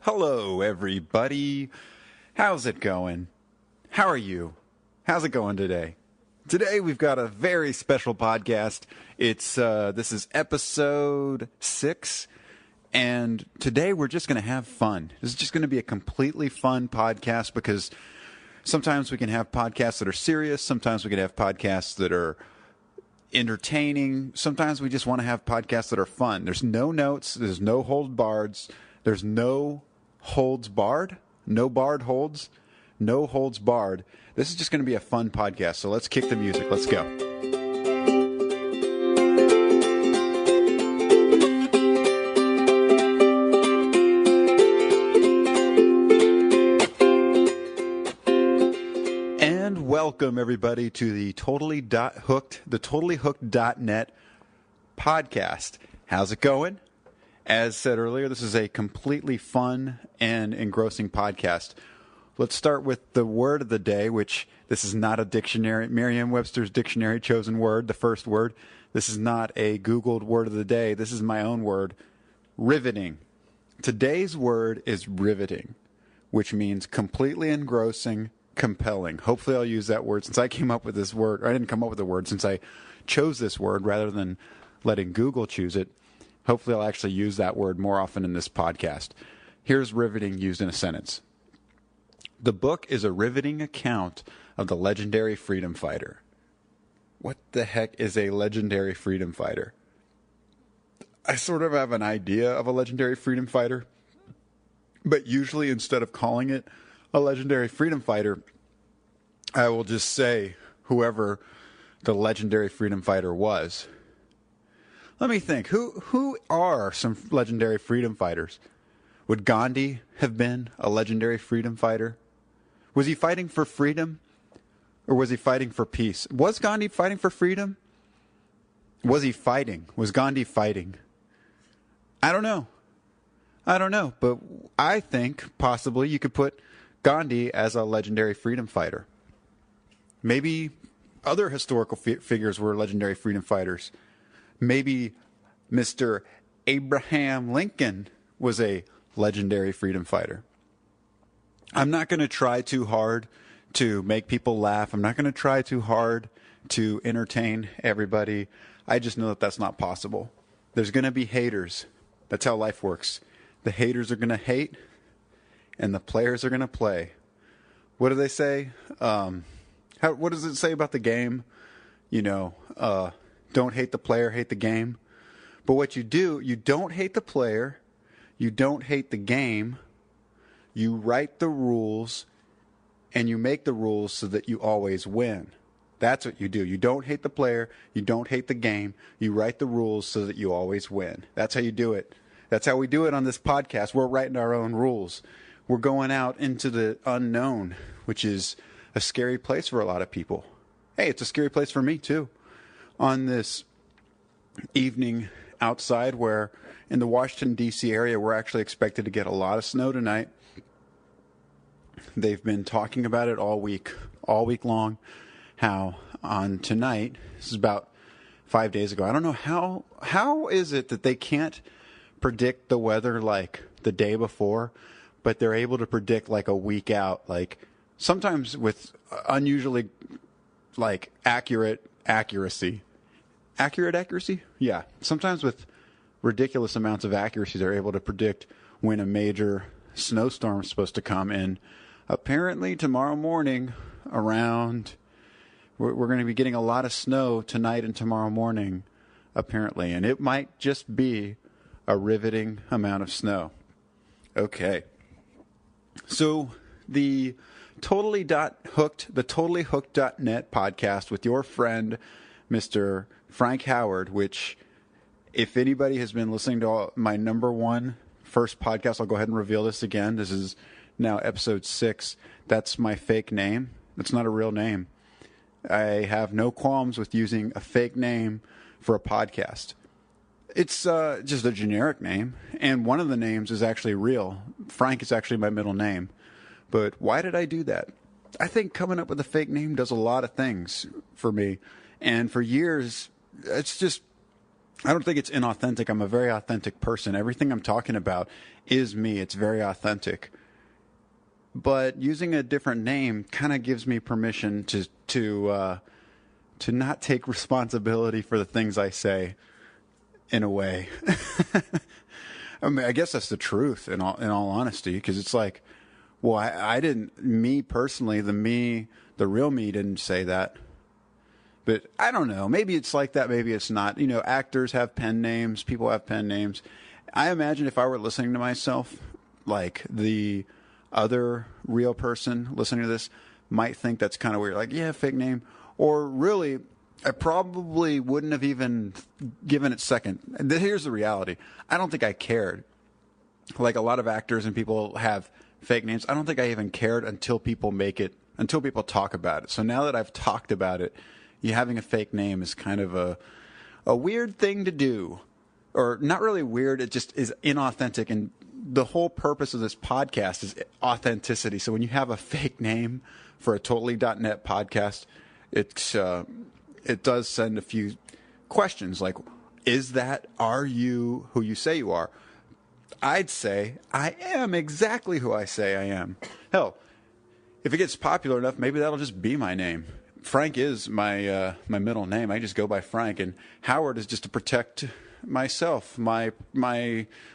Hello, everybody. How's it going? How are you? How's it going today? Today we've got a very special podcast. This is episode 6, and today we're just going to have fun. This is just going to be a completely fun podcast because sometimes we can have podcasts that are serious. Sometimes we can have podcasts that are entertaining. Sometimes we just want to have podcasts that are fun. There's no notes. There's no hold bards. There's no holds barred. No barred holds. No holds barred. This is just going to be a fun podcast. So let's kick the music. Let's go. And welcome everybody to the TotallyHooked.net podcast. How's it going? As said earlier, this is a completely fun and engrossing podcast. Let's start with the word of the day, which this is not a dictionary, Merriam-Webster's dictionary chosen word, the first word. This is not a Googled word of the day. This is my own word, riveting. Today's word is riveting, which means completely engrossing, compelling. Hopefully I'll use that word since I came up with this word. Or I didn't come up with the word since I chose this word rather than letting Google choose it. Hopefully I'll actually use that word more often in this podcast. Here's riveting used in a sentence. The book is a riveting account of the legendary freedom fighter. What the heck is a legendary freedom fighter? I sort of have an idea of a legendary freedom fighter, but usually instead of calling it a legendary freedom fighter, I will just say whoever the legendary freedom fighter was. Let me think. Who are some legendary freedom fighters? Would Gandhi have been a legendary freedom fighter? Was he fighting for freedom? Or was he fighting for peace? Was Gandhi fighting for freedom? Was he fighting? Was Gandhi fighting? I don't know. But I think possibly you could put Gandhi as a legendary freedom fighter. Maybe other historical figures were legendary freedom fighters. Maybe Mr. Abraham Lincoln was a legendary freedom fighter. I'm not going to try too hard to make people laugh. I'm not going to try too hard to entertain everybody. I just know that that's not possible. There's going to be haters. That's how life works. The haters are going to hate, and the players are going to play. What do they say? What does it say about the game? Don't hate the player, hate the game. But what you do, you don't hate the player, you don't hate the game, you write the rules, and you make the rules so that you always win. That's what you do. You don't hate the player, you don't hate the game, you write the rules so that you always win. That's how you do it. That's how we do it on this podcast. We're writing our own rules. We're going out into the unknown, which is a scary place for a lot of people. Hey, it's a scary place for me too. On this evening outside where in the Washington, D.C. area, we're actually expected to get a lot of snow tonight. They've been talking about it all week long, how on tonight, this is about 5 days ago, I don't know how is it that they can't predict the weather like the day before, but they're able to predict like a week out, like sometimes with unusually like accuracy. Accurate accuracy? Yeah. Sometimes with ridiculous amounts of accuracy, they're able to predict when a major snowstorm is supposed to come in. Apparently tomorrow morning we're going to be getting a lot of snow tonight and tomorrow morning, apparently. And it might just be a riveting amount of snow. Okay. So the TotallyHooked.net podcast with your friend, Mr. Frank Howard, which if anybody has been listening to my number one first podcast, I'll go ahead and reveal this again. This is now episode 6. That's my fake name. That's not a real name. I have no qualms with using a fake name for a podcast. It's just a generic name, and one of the names is actually real. Frank is actually my middle name. But why did I do that? I think coming up with a fake name does a lot of things for me. And for years, it's just I don't think it's inauthentic. I'm a very authentic person. Everything I'm talking about is me. It's very authentic. But using a different name kind of gives me permission to not take responsibility for the things I say, in a way. I mean, I guess that's the truth in all honesty, because it's like, well, I didn't, me personally, the real me didn't say that. But I don't know. Maybe it's like that. Maybe it's not. You know, actors have pen names. People have pen names. I imagine if I were listening to myself, like the other real person listening to this might think that's kind of weird. Like, yeah, fake name. Or really, I probably wouldn't have even given it second. Here's the reality. I don't think I cared. Like a lot of actors and people have fake names. I don't think I even cared until people talk about it. So now that I've talked about it, having a fake name is kind of a weird thing to do. Or not really weird, it just is inauthentic. And the whole purpose of this podcast is authenticity. So when you have a fake name for a Totally.net podcast, it does send a few questions like, are you who you say you are? I'd say I am exactly who I say I am. Hell, if it gets popular enough, maybe that'll just be my name. Frank is my middle name. I just go by Frank, and Howard is just to protect myself. My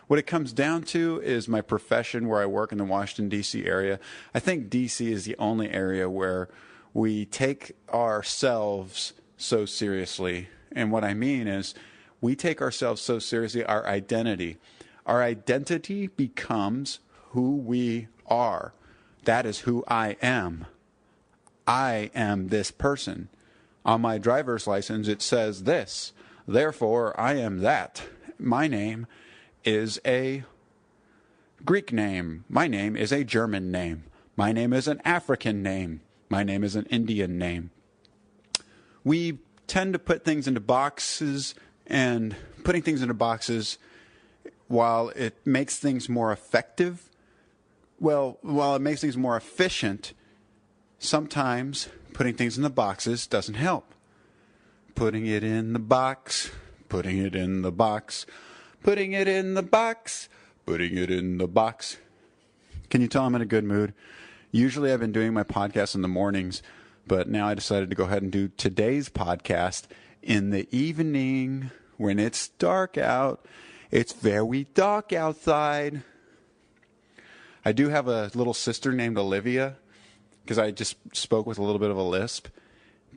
what it comes down to is my profession, where I work in the Washington, D.C. area. I think D.C. is the only area where we take ourselves so seriously. And what I mean is we take ourselves so seriously, our identity. Our identity becomes who we are. That is who I am. I am this person. On my driver's license, it says this. Therefore, I am that. My name is a Greek name. My name is a German name. My name is an African name. My name is an Indian name. We tend to put things into boxes, and putting things into boxes, while it makes things more effective, while it makes things more efficient, sometimes putting things in the boxes doesn't help. Putting it in the box, putting it in the box, putting it in the box, putting it in the box. Can you tell I'm in a good mood? Usually I've been doing my podcast in the mornings, but now I decided to go ahead and do today's podcast in the evening when it's dark out. It's very dark outside. I do have a little sister named Olivia, because I just spoke with a little bit of a lisp.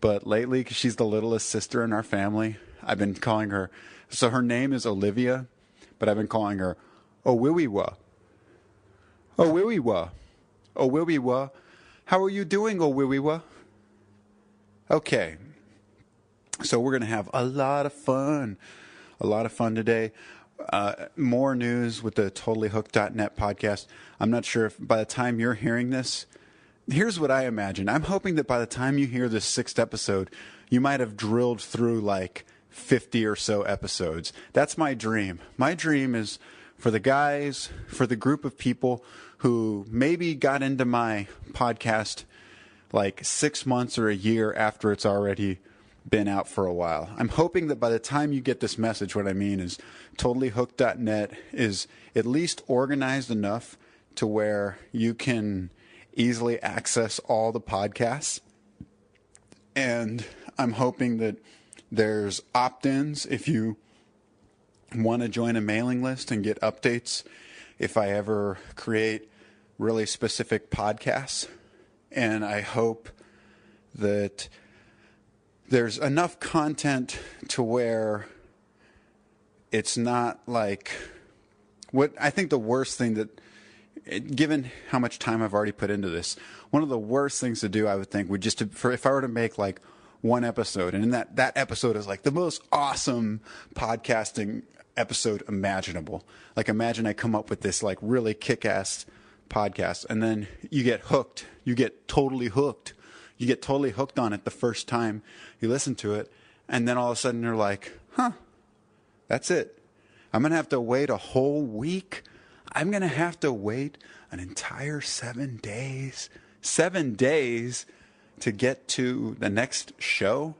But lately, because she's the littlest sister in our family, I've been calling her, so her name is Olivia, but I've been calling her Owiwiwa. Owiwiwa. Owiwiwa. How are you doing, Owiwiwa? Okay. So we're going to have a lot of fun. A lot of fun today. More news with the TotallyHooked.net podcast. I'm not sure if by the time you're hearing this, here's what I imagine. I'm hoping that by the time you hear this 6th episode, you might have drilled through like 50 or so episodes. That's my dream. My dream is for the guys, for the group of people who maybe got into my podcast like 6 months or a year after it's already been out for a while. I'm hoping that by the time you get this message, what I mean is TotallyHooked.net is at least organized enough to where you can easily access all the podcasts. And I'm hoping that there's opt-ins if you want to join a mailing list and get updates if I ever create really specific podcasts. And I hope that there's enough content to where it's not like what I think the worst thing that, given how much time I've already put into this, one of the worst things to do, I would think, would just if I were to make like one episode, and that episode is like the most awesome podcasting episode imaginable. Like imagine I come up with this like really kick-ass podcast, and then you get hooked. You get totally hooked. You get totally hooked on it the first time you listen to it, and then all of a sudden you're like, that's it. I'm going to have to wait a whole week. I'm going to have to wait an entire 7 days. 7 days to get to the next show?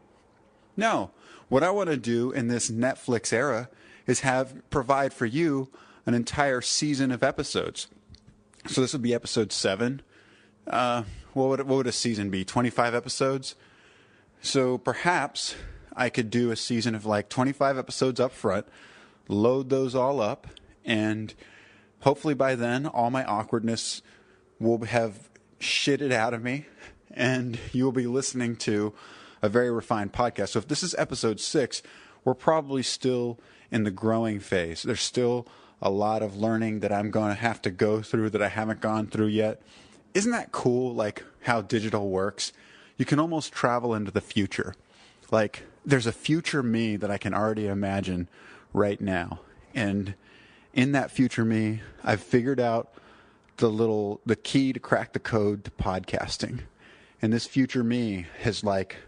No. What I want to do in this Netflix era is provide for you an entire season of episodes. So this would be episode 7. What would a season be? 25 episodes? So perhaps I could do a season of like 25 episodes up front, load those all up, and hopefully by then all my awkwardness will have shitted out of me, and you will be listening to a very refined podcast. So if this is episode 6, we're probably still in the growing phase. There's still a lot of learning that I'm going to have to go through that I haven't gone through yet. Isn't that cool, like how digital works? You can almost travel into the future. Like there's a future me that I can already imagine right now. And in that future me, I've figured out the key to crack the code to podcasting. And this future me has like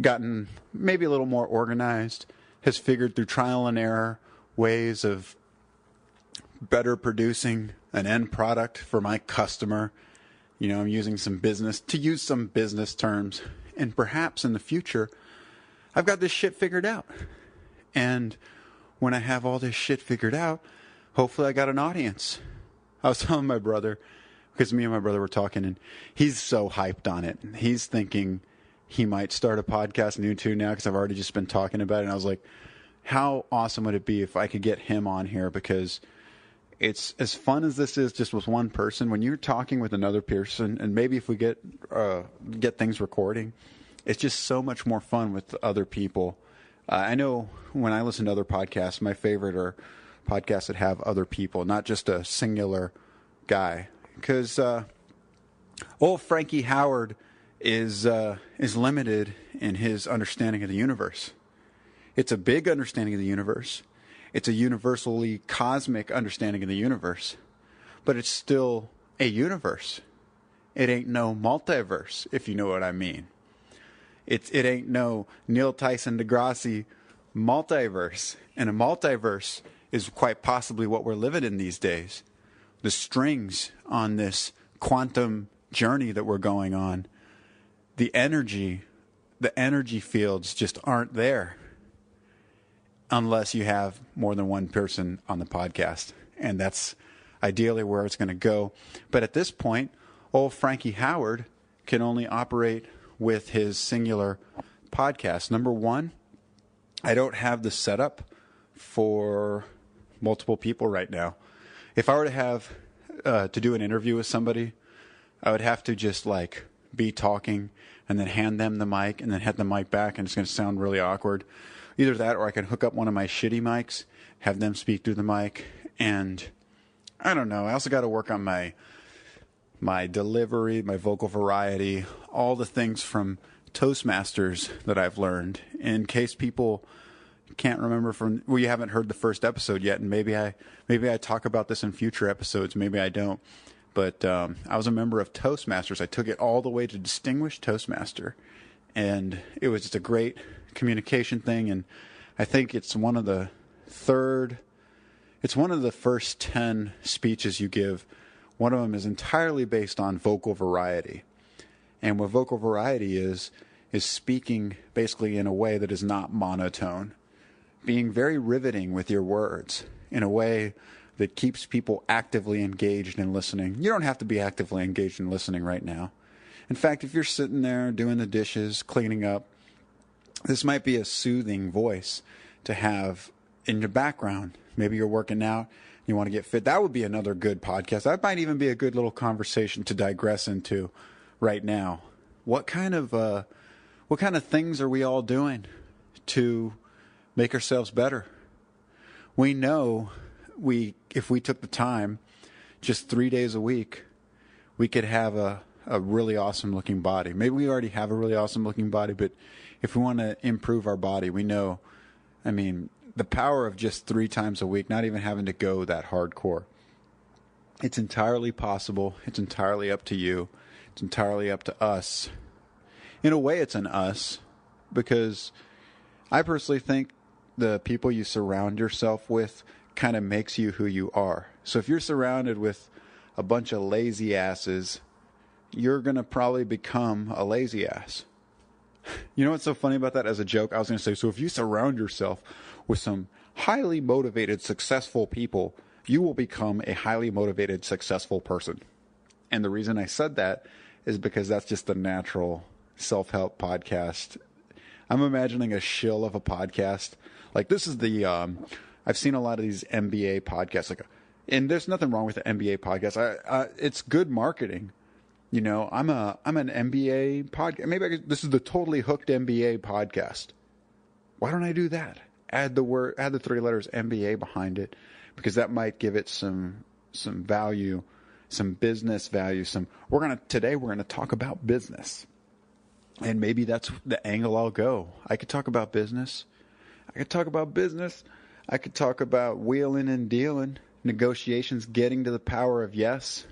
gotten maybe a little more organized, has figured through trial and error ways of better producing an end product for my customer. You know, I'm using some business terms, and perhaps in the future, I've got this shit figured out. And when I have all this shit figured out, hopefully I got an audience. I was telling my brother, because me and my brother were talking, and he's so hyped on it. He's thinking he might start a podcast new too now, because I've already just been talking about it. And I was like, how awesome would it be if I could get him on here? Because it's as fun as this is just with one person. When you're talking with another person, and maybe if we get things recording, it's just so much more fun with other people. I know when I listen to other podcasts, my favorite are podcasts that have other people, not just a singular guy. Because old Frankie Howard is limited in his understanding of the universe. It's a big understanding of the universe. It's a universally cosmic understanding of the universe. But it's still a universe. It ain't no multiverse, if you know what I mean. It ain't no Neil Tyson Degrassi multiverse. And a multiverse is quite possibly what we're living in these days. The strings on this quantum journey that we're going on, the energy fields just aren't there unless you have more than one person on the podcast. And that's ideally where it's going to go. But at this point, old Frankie Howard can only operate with his singular podcast. Number one, I don't have the setup for multiple people right now. If I were to have to do an interview with somebody, I would have to just like be talking and then hand them the mic and then hand the mic back, and it's going to sound really awkward. Either that, or I can hook up one of my shitty mics, have them speak through the mic, and I don't know. I also got to work on my delivery, my vocal variety, all the things from Toastmasters that I've learned. In case people can't remember you haven't heard the first episode yet, and maybe I talk about this in future episodes, maybe I don't. But I was a member of Toastmasters. I took it all the way to Distinguished Toastmaster, and it was just a great communication thing. And I think it's one of the first 10 speeches you give. One of them is entirely based on vocal variety. And what vocal variety is speaking basically in a way that is not monotone, being very riveting with your words in a way that keeps people actively engaged in listening. You don't have to be actively engaged in listening right now. In fact, if you're sitting there doing the dishes, cleaning up, this might be a soothing voice to have in your background. Maybe you're working out, you want to get fit. That would be another good podcast. That might even be a good little conversation to digress into right now. What kind of things are we all doing to make ourselves better? We know if we took the time, just 3 days a week, we could have a really awesome looking body. Maybe we already have a really awesome looking body, but if we want to improve our body, we know, the power of just 3 times a week, not even having to go that hardcore. It's entirely possible. It's entirely up to you. It's entirely up to us. In a way, it's an us, because I personally think the people you surround yourself with kind of makes you who you are. So if you're surrounded with a bunch of lazy asses, you're going to probably become a lazy ass. You know what's so funny about that? As a joke, I was going to say, so if you surround yourself with some highly motivated, successful people, you will become a highly motivated, successful person. And the reason I said that is because that's just the natural self-help podcast. I'm imagining a shill of a podcast. Like this is the, I've seen a lot of these MBA podcasts, and there's nothing wrong with the MBA podcast. It's good marketing. You know, I'm an MBA podcast. Maybe this is the Totally Hooked MBA podcast. Why don't I do that? Add the three letters MBA behind it, because that might give it some value, some business value. Today we're gonna talk about business, and maybe that's the angle I'll go. I could talk about business. I could talk about wheeling and dealing, negotiations, getting to the power of yes.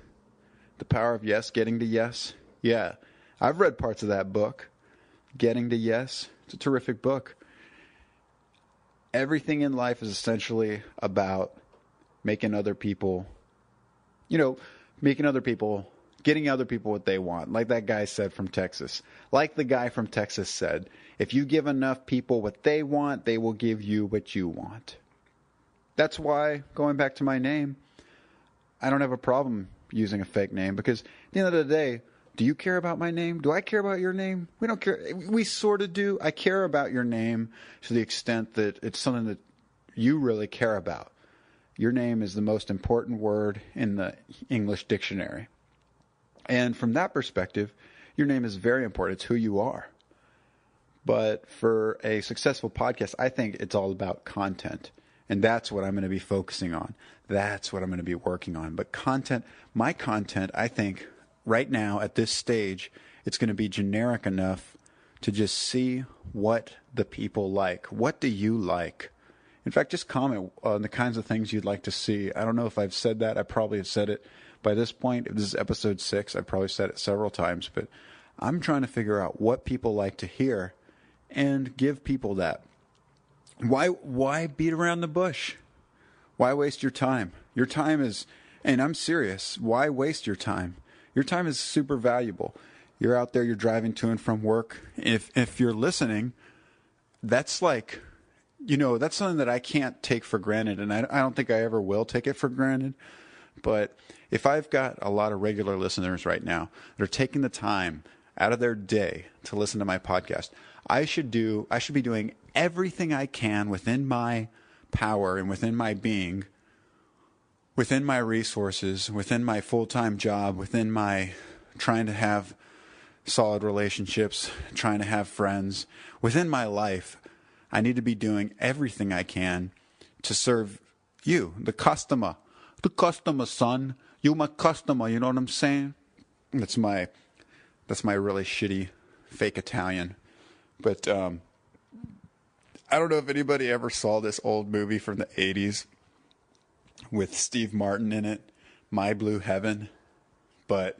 The Power of Yes, Getting to Yes. Yeah, I've read parts of that book, Getting to Yes. It's a terrific book. Everything in life is essentially about getting other people what they want. Like that guy said from Texas. Like the guy from Texas said, if you give enough people what they want, they will give you what you want. That's why, going back to my name, I don't have a problem using a fake name, because at the end of the day, do you care about my name? Do I care about your name? We don't care. We sort of do. I care about your name to the extent that it's something that you really care about. Your name is the most important word in the English dictionary. And from that perspective, your name is very important. It's who you are. But for a successful podcast, I think it's all about content. And that's what I'm going to be focusing on. That's what I'm going to be working on. But my content, I think, right now at this stage, it's going to be generic enough to just see what the people like. What do you like? In fact, just comment on the kinds of things you'd like to see. I don't know if I've said that. I probably have said it by this point. If this is episode 6, I've probably said it several times. But I'm trying to figure out what people like to hear and give people that. Why beat around the bush? Why waste your time? Your time is, and I'm serious, why waste your time? Your time is super valuable. You're out there, you're driving to and from work. If you're listening, that's like, that's something that I can't take for granted, and I don't think I ever will take it for granted. But if I've got a lot of regular listeners right now that are taking the time out of their day to listen to my podcast, I should be doing everything I can within my power and within my being, within my resources, within my full-time job, within my trying to have solid relationships, trying to have friends, within my life. I need to be doing everything I can to serve you, the customer. The customer, son. You my customer, you know what I'm saying? That's my really shitty fake Italian. But I don't know if anybody ever saw this old movie from the 80s with Steve Martin in it, My Blue Heaven. But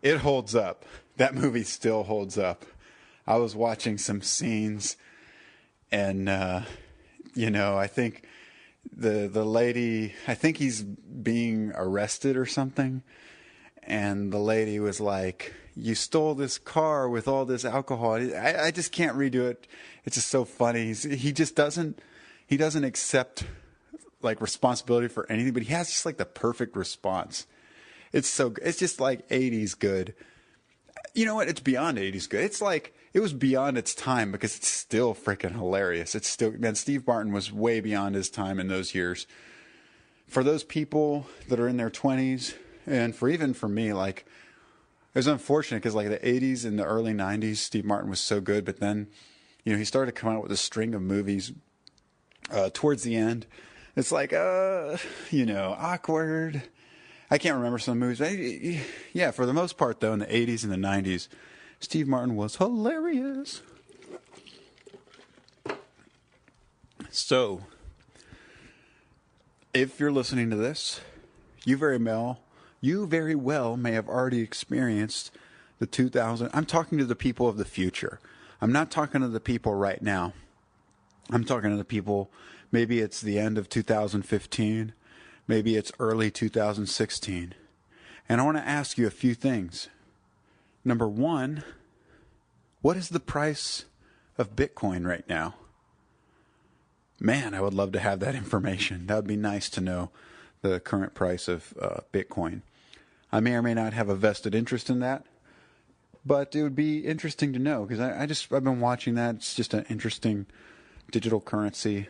it holds up. That movie still holds up. I was watching some scenes, and, I think the lady, I think he's being arrested or something. And the lady was like, you stole this car with all this alcohol. I just can't redo it. It's just so funny. He doesn't accept like responsibility for anything, but he has just like the perfect response. It's just like 80s good. You know what? It's beyond 80s good. It's like, it was beyond its time because it's still freaking hilarious. Steve Martin was way beyond his time in those years. For those people that are in their 20s, and for me, like, it was unfortunate because like the 80s and the early 90s, Steve Martin was so good, but then, he started to come out with a string of movies towards the end. It's like, awkward. I can't remember some movies. Yeah, for the most part, though, in the 80s and the 90s, Steve Martin was hilarious. So, if you're listening to this, you very well may have already experienced the 2000. I'm talking to the people of the future. I'm not talking to the people right now. I'm talking to the people, maybe it's the end of 2015, maybe it's early 2016. And I want to ask you a few things. Number one, What is the price of Bitcoin right now? Man, I would love to have that information. That would be nice to know the current price of Bitcoin. I may or may not have a vested interest in that, but it would be interesting to know because I've been watching that. It's just an interesting digital currency.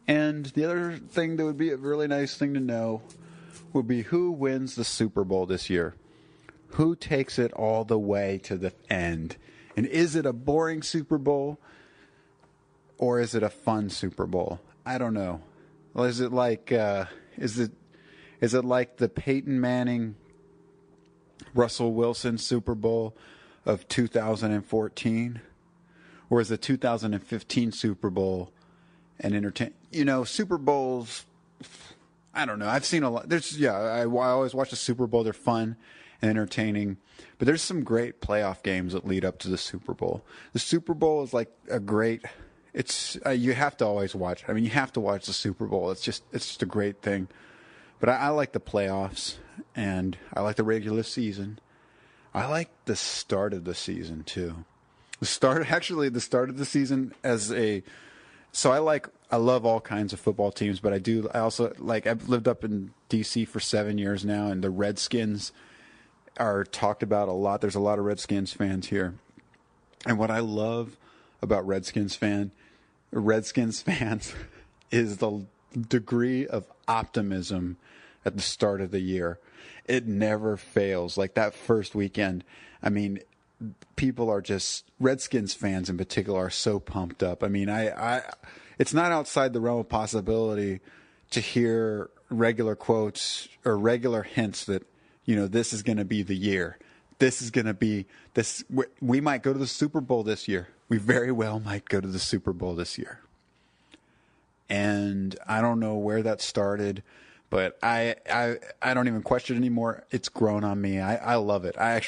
And the other thing that would be a really nice thing to know would be who wins the Super Bowl this year. Who takes it all the way to the end? And is it a boring Super Bowl or is it a fun Super Bowl? I don't know. Well, is it like is it like the Peyton Manning Russell Wilson Super Bowl of 2014, or is the 2015 Super Bowl an entertain? Super Bowls. I don't know. I've seen a lot. I always watch the Super Bowl. They're fun and entertaining, but there's some great playoff games that lead up to the Super Bowl. The Super Bowl is like a great. It's you have to always watch. I mean, you have to watch the Super Bowl. It's just a great thing. But I like the playoffs, and I like the regular season. I like the start of the season too. The start of the season So I love all kinds of football teams, but I also like, I've lived up in DC for 7 years now, and the Redskins are talked about a lot. There's a lot of Redskins fans here. And what I love about Redskins fans is the degree of optimism at the start of the year. It never fails. Like that first weekend, I mean, people are just, Redskins fans in particular are so pumped up. I mean, it's not outside the realm of possibility to hear regular quotes or regular hints that, this is going to be the year. This is going to be this. We might go to the Super Bowl this year. We very well might go to the Super Bowl this year. And I don't know where that started, but I don't even question it anymore. It's grown on me. I love it. I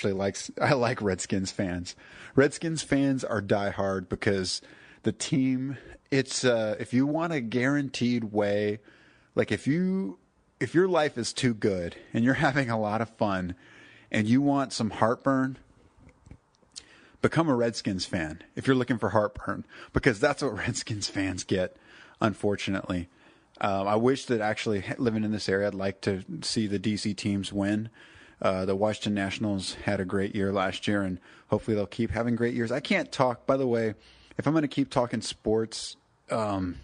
like Redskins fans. Redskins fans are diehard because the team, it's if you want a guaranteed way, like if your life is too good and you're having a lot of fun and you want some heartburn, become a Redskins fan if you're looking for heartburn, because that's what Redskins fans get, unfortunately. I wish that actually living in this area, I'd like to see the DC teams win. The Washington Nationals had a great year last year, and hopefully they'll keep having great years. I can't talk, by the way, if I'm going to keep talking sports, some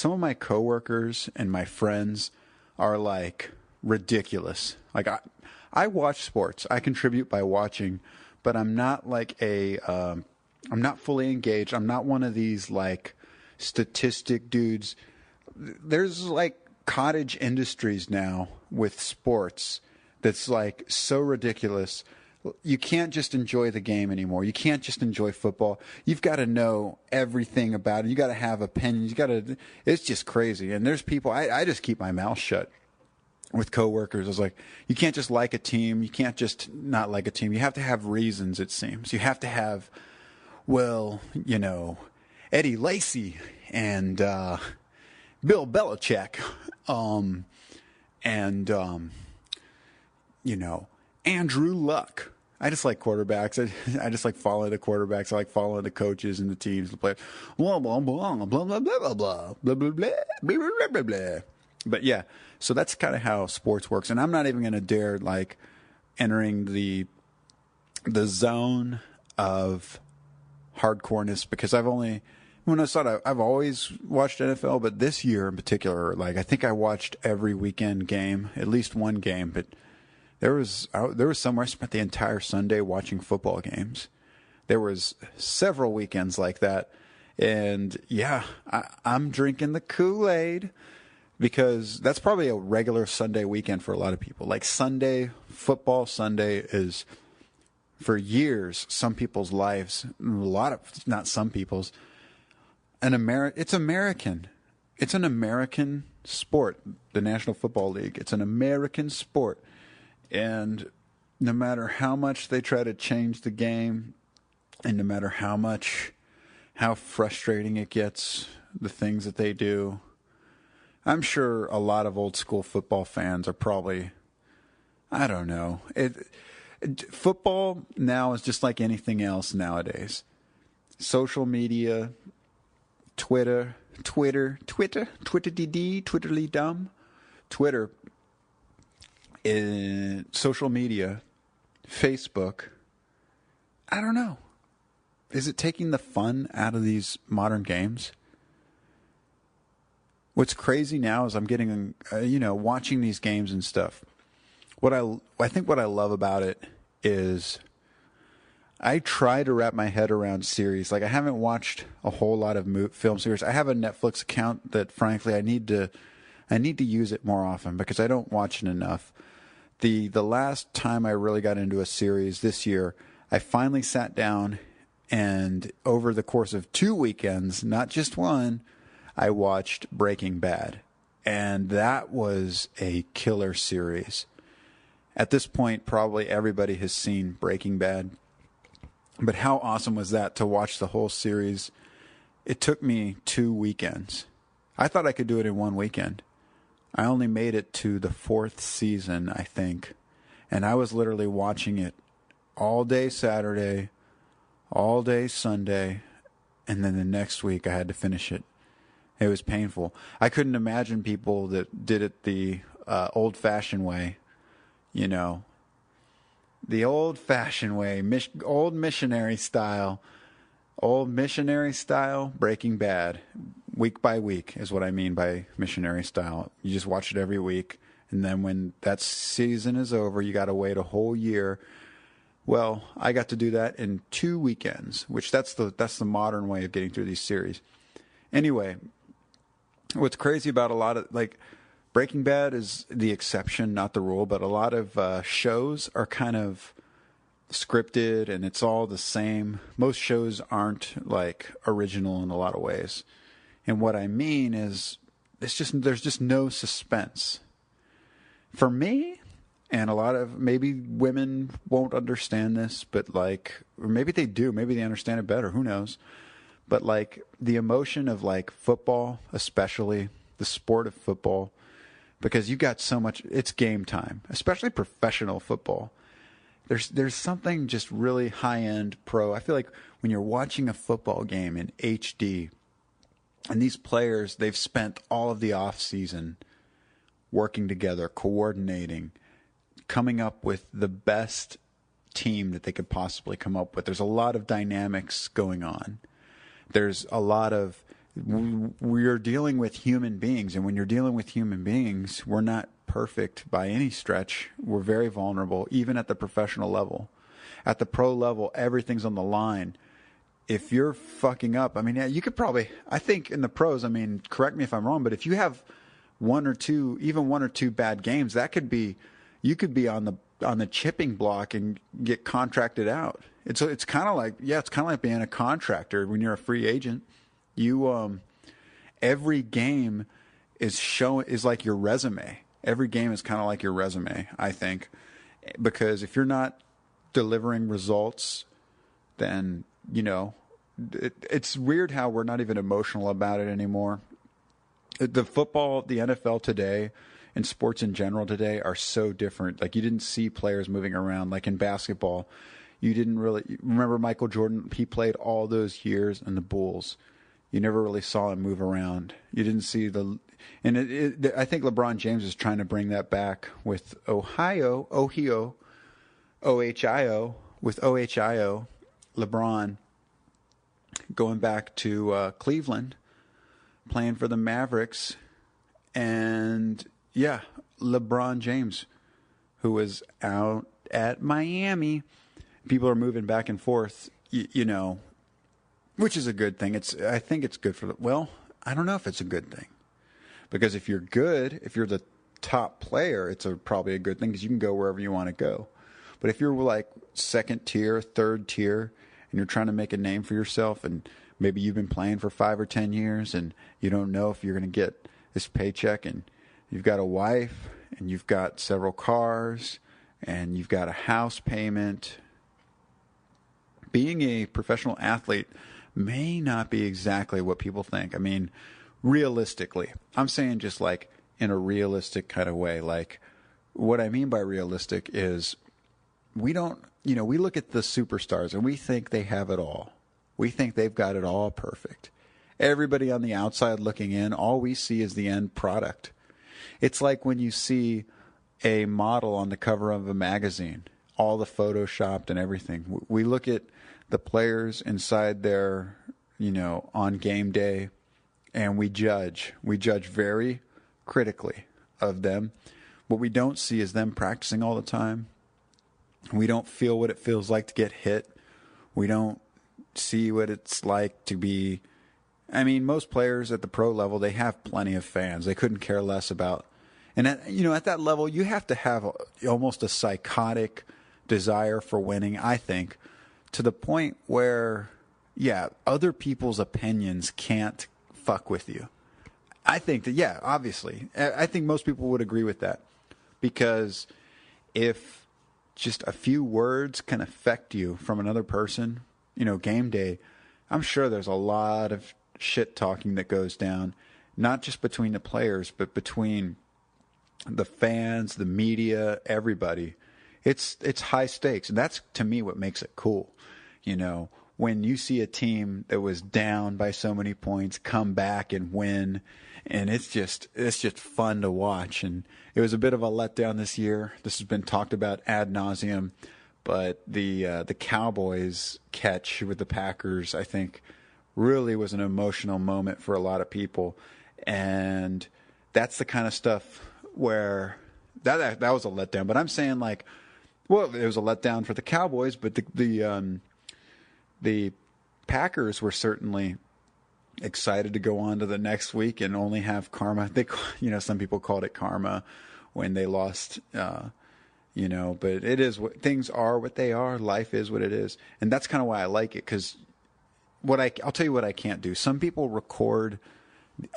of my coworkers and my friends are like ridiculous. Like I watch sports. I contribute by watching, but I'm not like I'm not fully engaged. I'm not one of these like statistic dudes. There's like cottage industries now with sports that's like so ridiculous. You can't just enjoy the game anymore. You can't just enjoy football. You've got to know everything about it. You got to have opinions. It's just crazy. And there's people, I just keep my mouth shut with coworkers. I was like, you can't just like a team. You can't just not like a team. You have to have reasons, it seems. You have to have, Eddie Lacy and Bill Belichick, Andrew Luck. I just like quarterbacks. I just like following the quarterbacks. I like following the coaches and the teams, the players. Blah blah blah blah blah blah blah blah blah blah blah blah blah blah. But yeah, so that's kind of how sports works. And I'm not even going to dare like entering the zone of hardcoreness because I've always watched NFL, but this year in particular, like I think I watched every weekend game, at least one game. But there was somewhere I spent the entire Sunday watching football games. There was several weekends like that, and yeah, I'm drinking the Kool-Aid because that's probably a regular Sunday weekend for a lot of people. Like football Sunday is for years some people's lives, not some people's. It's American. It's an American sport, the National Football League. It's an American sport. And no matter how much they try to change the game, and no matter how frustrating it gets, the things that they do, I'm sure a lot of old school football fans are probably, I don't know. Football now is just like anything else nowadays. social media, Twitterly dumb. Twitter, social media, Facebook. I don't know. Is it taking the fun out of these modern games? What's crazy now is I'm getting, watching these games and stuff. I think what I love about it is I try to wrap my head around series. Like, I haven't watched a whole lot of film series. I have a Netflix account that, frankly, I need to use it more often because I don't watch it enough. The last time I really got into a series this year, I finally sat down and over the course of 2 weekends, not just one, I watched Breaking Bad. And that was a killer series. At this point, probably everybody has seen Breaking Bad. But how awesome was that to watch the whole series? It took me 2 weekends. I thought I could do it in 1 weekend. I only made it to the 4th season, I think. And I was literally watching it all day Saturday, all day Sunday, and then the next week I had to finish it. It was painful. I couldn't imagine people that did it the old-fashioned way, the old-fashioned way, old missionary style, Breaking Bad, week by week is what I mean by missionary style. You just watch it every week, and then when that season is over, you got to wait a whole year. Well, I got to do that in 2 weekends, which that's the modern way of getting through these series. Anyway, what's crazy about a lot of, Breaking Bad is the exception, not the rule, but a lot of shows are kind of scripted and it's all the same. Most shows aren't original in a lot of ways. And what I mean is there's just no suspense. For me, and a lot of maybe women won't understand this, but or maybe they do, maybe they understand it better, who knows? But the emotion of football, especially the sport of football, because you got so much, it's game time, especially professional football. There's something just really high-end pro. I feel like when you're watching a football game in HD, and these players, they've spent all of the off-season working together, coordinating, coming up with the best team that they could possibly come up with. There's a lot of dynamics going on. There's a lot of, we're dealing with human beings, and when you're dealing with human beings, we're not perfect by any stretch. We're very vulnerable, even at the professional level. At the pro level, everything's on the line. If you're fucking up, you could probably, I think in the pros, correct me if I'm wrong, but if you have one or two bad games, that could be, you could be on the chipping block and get contracted out. It's kind of like being a contractor when you're a free agent. You every game is like your resume. Every game is kind of like your resume, I think, because if you're not delivering results, then it's weird how we're not even emotional about it anymore. The football, the NFL today, and sports in general today are so different. You didn't see players moving around like in basketball. You didn't really remember Michael Jordan. He played all those years in the Bulls. You never really saw him move around. You didn't see I think LeBron James is trying to bring that back with Ohio, with OHIO, LeBron going back to Cleveland, playing for the Mavericks, and yeah, LeBron James, who was out at Miami. People are moving back and forth, which is a good thing. I think it's good I don't know if it's a good thing. Because if you're good, if you're the top player, it's probably a good thing because you can go wherever you want to go. But if you're second tier, third tier, and you're trying to make a name for yourself, and maybe you've been playing for 5 or 10 years, and you don't know if you're going to get this paycheck, and you've got a wife, and you've got several cars, and you've got a house payment. Being a professional athlete may not be exactly what people think. Realistically, I'm saying just in a realistic kind of way. What I mean by realistic is we don't, we look at the superstars and we think they have it all. We think they've got it all perfect. Everybody on the outside looking in, all we see is the end product. It's like when you see a model on the cover of a magazine, all the photoshopped and everything. We look at the players inside their, on game day, and we judge. We judge very critically of them. What we don't see is them practicing all the time. We don't feel what it feels like to get hit. We don't see what it's like to be... most players at the pro level, they have plenty of fans. They couldn't care less about... And at that level, you have to have almost a psychotic desire for winning, I think, to the point where, other people's opinions can't fuck with you. I think that, obviously. I think most people would agree with that. Because if just a few words can affect you from another person, game day, I'm sure there's a lot of shit talking that goes down, not just between the players, but between the fans, the media, everybody. It's high stakes, and that's to me what makes it cool. When you see a team that was down by so many points come back and win, and it's just fun to watch. And it was a bit of a letdown this year. This has been talked about ad nauseum, but the Cowboys catch with the Packers, I think, really was an emotional moment for a lot of people. And that's the kind of stuff where that was a letdown. But I'm saying, it was a letdown for the Cowboys, but the Packers were certainly excited to go on to the next week and only have karma. Some people called it karma when they lost, but it is what things are, what they are. Life is what it is. And that's kind of why I like it. Cause I'll tell you what I can't do. Some people record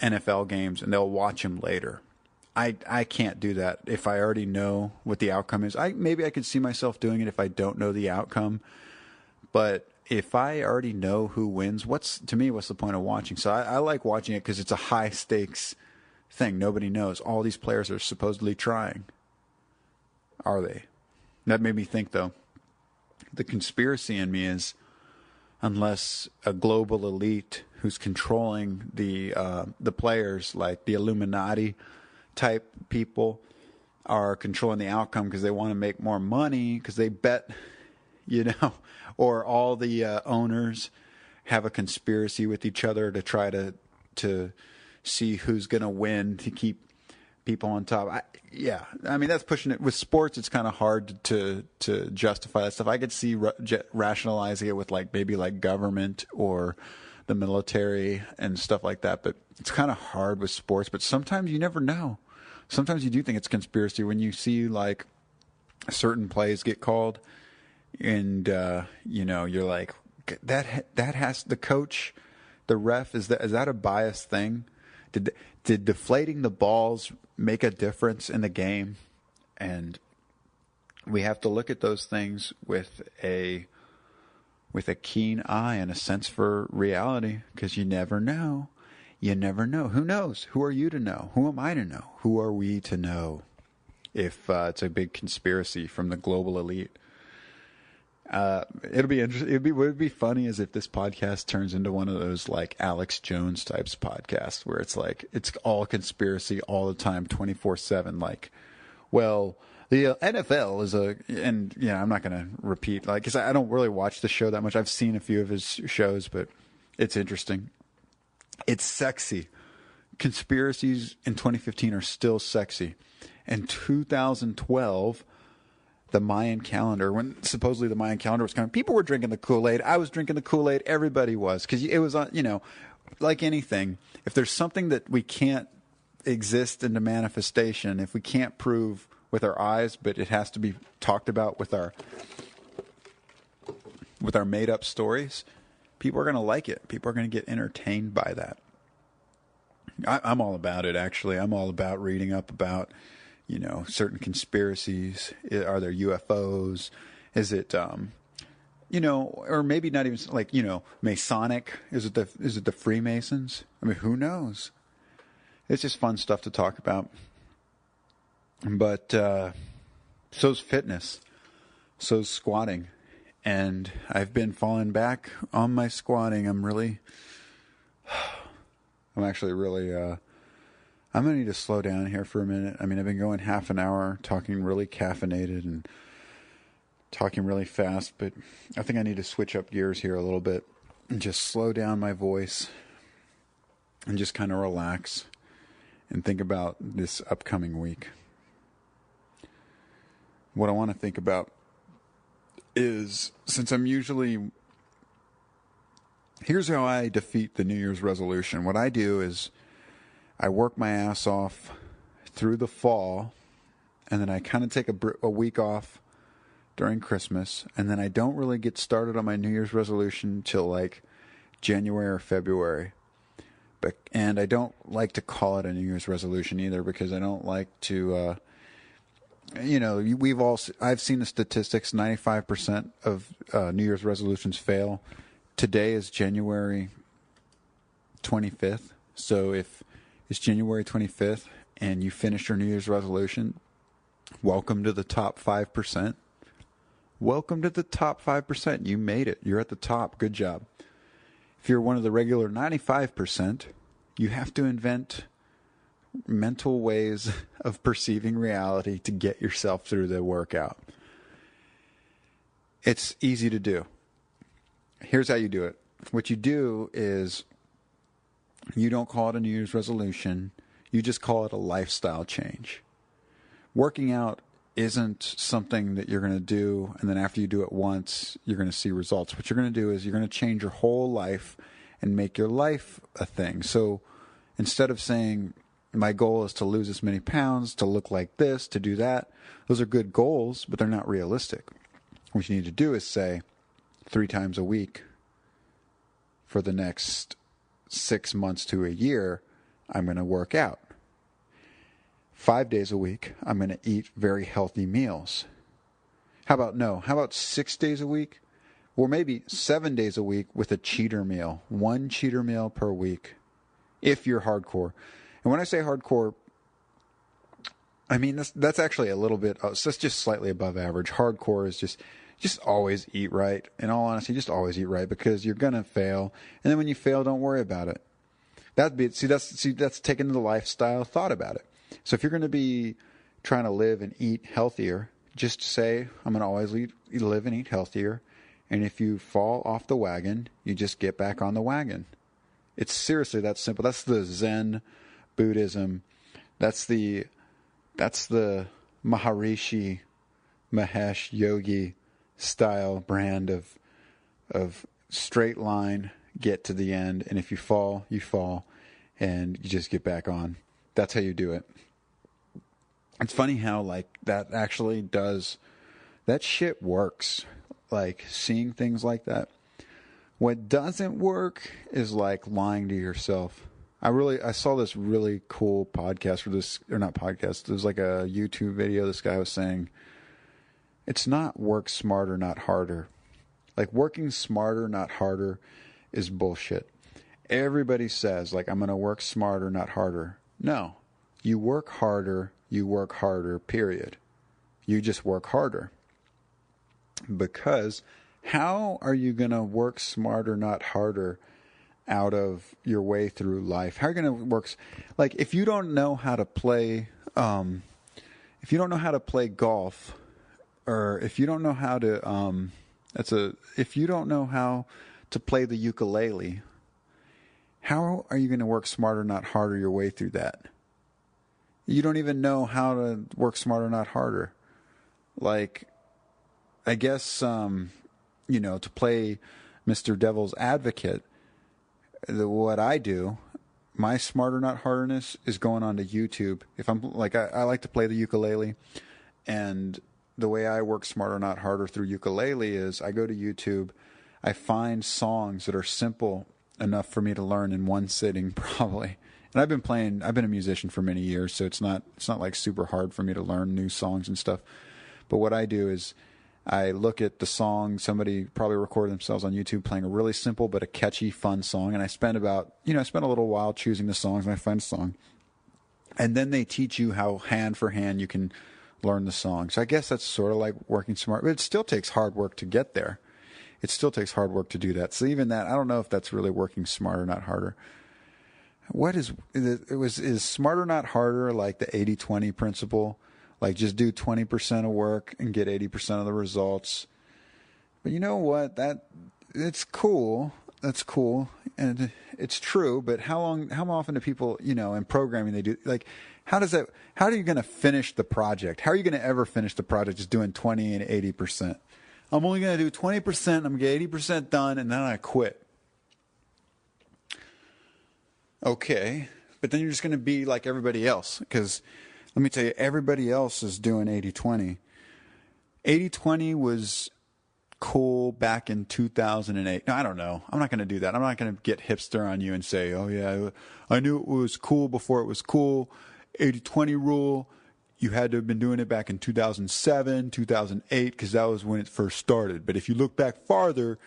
NFL games and they'll watch them later. I can't do that if I already know what the outcome is. Maybe I could see myself doing it if I don't know the outcome. But if I already know who wins, what's the point of watching? So I like watching it because it's a high stakes thing. Nobody knows. All these players are supposedly trying. Are they? That made me think, though. The conspiracy in me is, unless a global elite who's controlling the players, like the Illuminati type people, are controlling the outcome because they want to make more money, because they bet, or all the owners have a conspiracy with each other to try to see who's going to win to keep people on top. That's pushing it. With sports, it's kind of hard to justify that stuff. I could see rationalizing it with maybe government or the military and stuff like that, but it's kind of hard with sports. But sometimes you never know. Sometimes you do think it's conspiracy when you see certain plays get called, and you're like, that has the coach, the ref, is that a biased thing? Did deflating the balls make a difference in the game? And we have to look at those things with a keen eye and a sense for reality, because you never know. You never know. Who knows? Who are you to know? Who am I to know? Who are we to know if it's a big conspiracy from the global elite? It'll be interesting. What would be funny is if this podcast turns into one of those Alex Jones types podcasts where it's it's all conspiracy all the time, 24/7. The NFL is I'm not going to repeat, because I don't really watch the show that much. I've seen a few of his shows, but it's interesting. It's sexy. Conspiracies in 2015 are still sexy. In 2012, the Mayan calendar, when supposedly the Mayan calendar was coming, people were drinking the Kool-Aid. I was drinking the Kool-Aid. Everybody was, because it was on, like anything. If there's something that we can't exist into manifestation, if we can't prove with our eyes, but it has to be talked about with our made up stories, people are going to like it. People are going to get entertained by that. I'm all about it, actually. I'm all about reading up about, certain conspiracies. Are there UFOs? Is it, or maybe not even Masonic? Is it the Freemasons? Who knows? It's just fun stuff to talk about. But so's fitness. So's squatting. and I've been falling back on my squatting. I'm actually really, I'm going to need to slow down here for a minute. I mean, I've been going half an hour talking really caffeinated and talking really fast, but I think I need to switch up gears here a little bit and just slow down my voice and just kind of relax and think about this upcoming week. What I want to think about is, since here's how I defeat the New Year's resolution. What I do is I work my ass off through the fall, and then I kind of take a week off during Christmas, and then I don't really get started on my New Year's resolution till like January or February. And I don't like to call it a New Year's resolution either, because I don't like to, I've seen the statistics, 95% of New Year's resolutions fail. Today is January 25th. So if it's January 25th and you finish your New Year's resolution, welcome to the top 5%. Welcome to the top 5%. You made it. You're at the top. Good job. If you're one of the regular 95%, you have to invent mental ways of perceiving reality to get yourself through the workout. It's easy to do. Here's how you do it. What you do is you don't call it a New Year's resolution. You just call it a lifestyle change. Working out isn't something that you're going to do, and then after you do it once, you're going to see results. What you're going to do is you're going to change your whole life and make your life a thing. So instead of saying, my goal is to lose this many pounds, to look like this, to do that, those are good goals, but they're not realistic. What you need to do is say, 3 times a week for the next 6 months to a year, I'm going to work out. 5 days a week, I'm going to eat very healthy meals. How about 6 days a week? Or maybe 7 days a week with a cheater meal. 1 cheater meal per week, if you're hardcore. And when I say hardcore, I mean that's actually a little bit, so that's just slightly above average. Hardcore is just always eat right. In all honesty, just always eat right, because you're going to fail. And then when you fail, don't worry about it. That's taking the lifestyle thought about it. So if you're going to be trying to live and eat healthier, just say, I'm going to always live and eat healthier. And if you fall off the wagon, you just get back on the wagon. It's seriously that simple. That's the Zen Buddhism. That's the Maharishi Mahesh Yogi style brand of straight line, get to the end. And if you fall, you fall, and you just get back on. That's how you do it. It's funny how that actually does, that shit works. Seeing things like that. What doesn't work is lying to yourself. I saw this really cool podcast not podcast. It was like a YouTube video. This guy was saying, it's not work smarter, not harder. Working smarter, not harder is bullshit. Everybody says, I'm going to work smarter, not harder. No. You work harder, period. You just work harder. Because how are you going to work smarter, not harder out of your way through life? How are you going to work? If you don't know how to play, golf, or if you don't know how to, if you don't know how to play the ukulele, how are you going to work smarter, not harder your way through that? You don't even know how to work smarter, not harder. I guess, to play Mr. Devil's Advocate, what I do, my smarter, not harderness is going onto YouTube. If I'm I like to play the ukulele, and the way I work smarter, not harder through ukulele is I go to YouTube, I find songs that are simple enough for me to learn in one sitting, probably. And I've been a musician for many years, so it's not super hard for me to learn new songs and stuff. But what I do is I look at the song, somebody probably recorded themselves on YouTube playing a really simple but a catchy, fun song, and I spend a little while choosing the songs, and I find a song. And then they teach you how hand for hand you can learn the song. So I guess that's sort of like working smart, but it still takes hard work to get there. it still takes hard work to do that. So even that, I don't know if that's really working smarter, not harder. What is smarter, not harder, like the 80-20 principle? Like just do 20% of work and get 80% of the results. But you know what? It's cool. That's cool. And it's true. But how often do people, in programming they do, like, how are you going to finish the project? How are you going to ever finish the project just doing 20 and 80%? I'm only going to do 20%. I'm going to get 80% done and then I quit. Okay. But then you're just going to be like everybody else. Because let me tell you, everybody else is doing 80-20. 80-20 was cool back in 2008. No, I don't know. I'm not going to do that. I'm not going to get hipster on you and say, oh yeah, I knew it was cool before it was cool. 80-20 rule. You had to have been doing it back in 2007, 2008, because that was when it first started. But if you look back farther,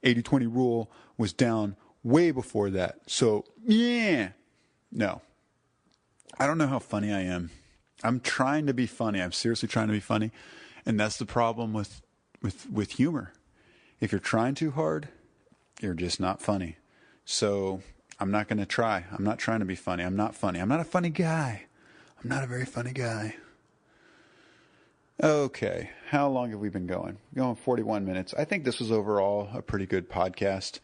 80-20 rule was down way before that. So, yeah. No. I don't know how funny I am. I'm trying to be funny. I'm seriously trying to be funny. And that's the problem with humor. If you're trying too hard, you're just not funny. So I'm not going to try. I'm not trying to be funny. I'm not funny. I'm not a funny guy. I'm not a very funny guy. Okay. How long have we been going? Going 41 minutes. I think this was overall a pretty good podcast.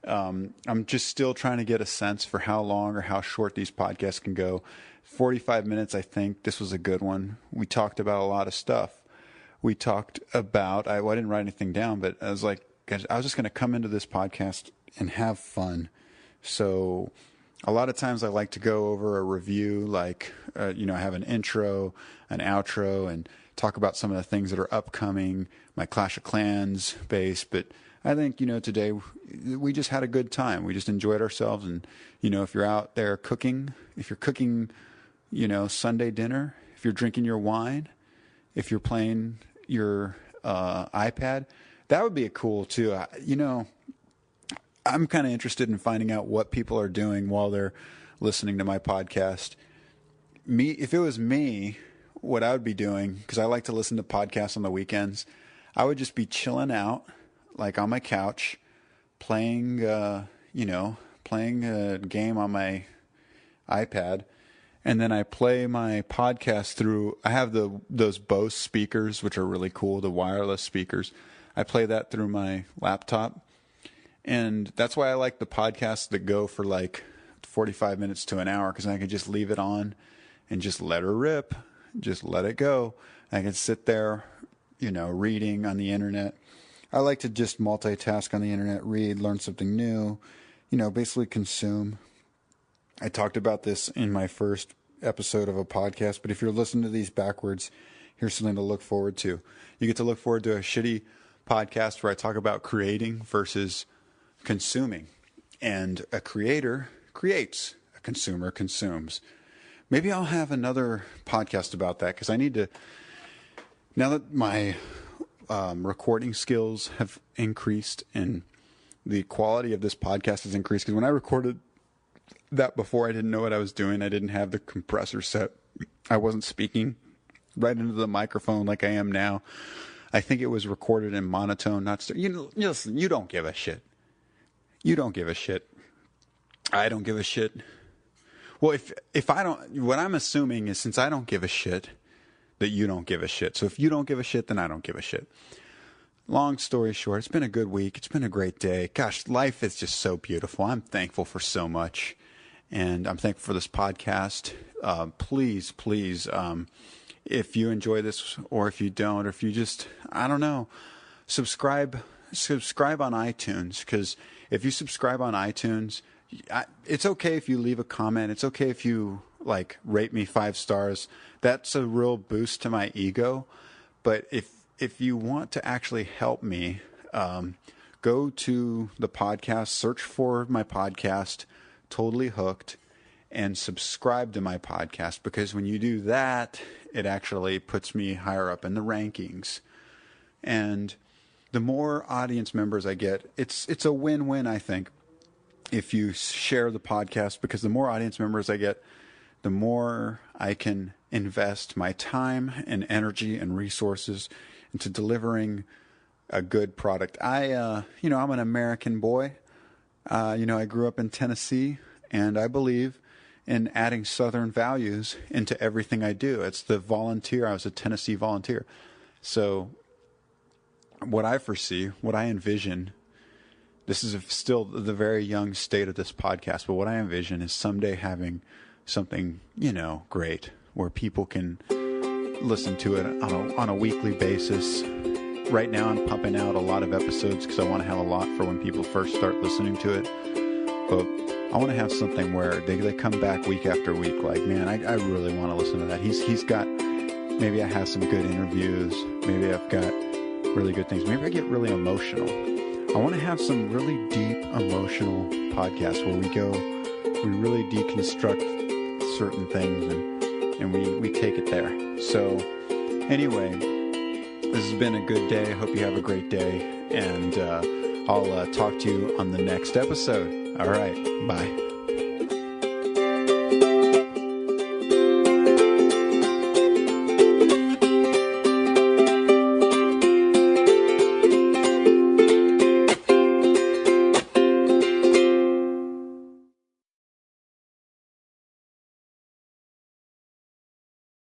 I'm just still trying to get a sense for how long or how short these podcasts can go. 45 minutes, I think. This was a good one. We talked about a lot of stuff. We talked about, I didn't write anything down, but I was like, I was just going to come into this podcast and have fun. So a lot of times I like to go over a review, like, I have an intro, an outro, and talk about some of the things that are upcoming, my Clash of Clans base. But I think, today we just had a good time. We just enjoyed ourselves. And, if you're out there cooking, if you're cooking, Sunday dinner, if you're drinking your wine, if you're playing your iPad, that would be cool too. I'm kind of interested in finding out what people are doing while they're listening to my podcast. If it was me, what I would be doing, because I like to listen to podcasts on the weekends, I would just be chilling out, like on my couch, playing a game on my iPad. And then I play my podcast through, I have those Bose speakers, which are really cool, the wireless speakers. I play that through my laptop. And that's why I like the podcasts that go for like 45 minutes to an hour, because I can just leave it on and just let her rip, just let it go. I can sit there, reading on the internet. I like to just multitask on the internet, read, learn something new, basically consume. I talked about this in my first episode of a podcast, but if you're listening to these backwards, here's something to look forward to. You get to look forward to a shitty podcast where I talk about creating versus consuming. And a creator creates, a consumer consumes. Maybe I'll have another podcast about that, because I need to, now that my recording skills have increased and the quality of this podcast has increased, because when I recorded that before, I didn't know what I was doing. I didn't have the compressor set. I wasn't speaking right into the microphone like I am now. I think it was recorded in monotone, not listen, you don't give a shit. You don't give a shit. I don't give a shit. Well, if I don't, what I'm assuming is, since I don't give a shit, that you don't give a shit. So if you don't give a shit, then I don't give a shit. Long story short, it's been a good week. It's been a great day. Gosh, life is just so beautiful. I'm thankful for so much. And I'm thankful for this podcast. Please, if you enjoy this, or if you don't, or if you just, I don't know, subscribe on iTunes. Because if you subscribe on iTunes, it's okay if you leave a comment. It's okay if you rate me 5 stars. That's a real boost to my ego. But if you want to actually help me, go to the podcast, search for my podcast, Totally Hooked, and subscribe to my podcast, because when you do that, it actually puts me higher up in the rankings. And the more audience members I get, it's a win-win, I think, if you share the podcast, because the more audience members I get, the more I can invest my time and energy and resources into delivering a good product. I'm an American boy. I grew up in Tennessee, and I believe in adding Southern values into everything I do. It's the volunteer. I was a Tennessee volunteer. So what I foresee, what I envision, this is still the very young state of this podcast, but what I envision is someday having something, great, where people can listen to it on a weekly basis. Right now I'm pumping out a lot of episodes because I want to have a lot for when people first start listening to it. But I want to have something where they come back week after week like, man, I really want to listen to that. He's got, maybe I have some good interviews. Maybe I've got really good things. Maybe I get really emotional. I want to have some really deep emotional podcasts where we really deconstruct certain things and we take it there. So anyway, this has been a good day. I hope you have a great day, and I'll talk to you on the next episode. All right, bye.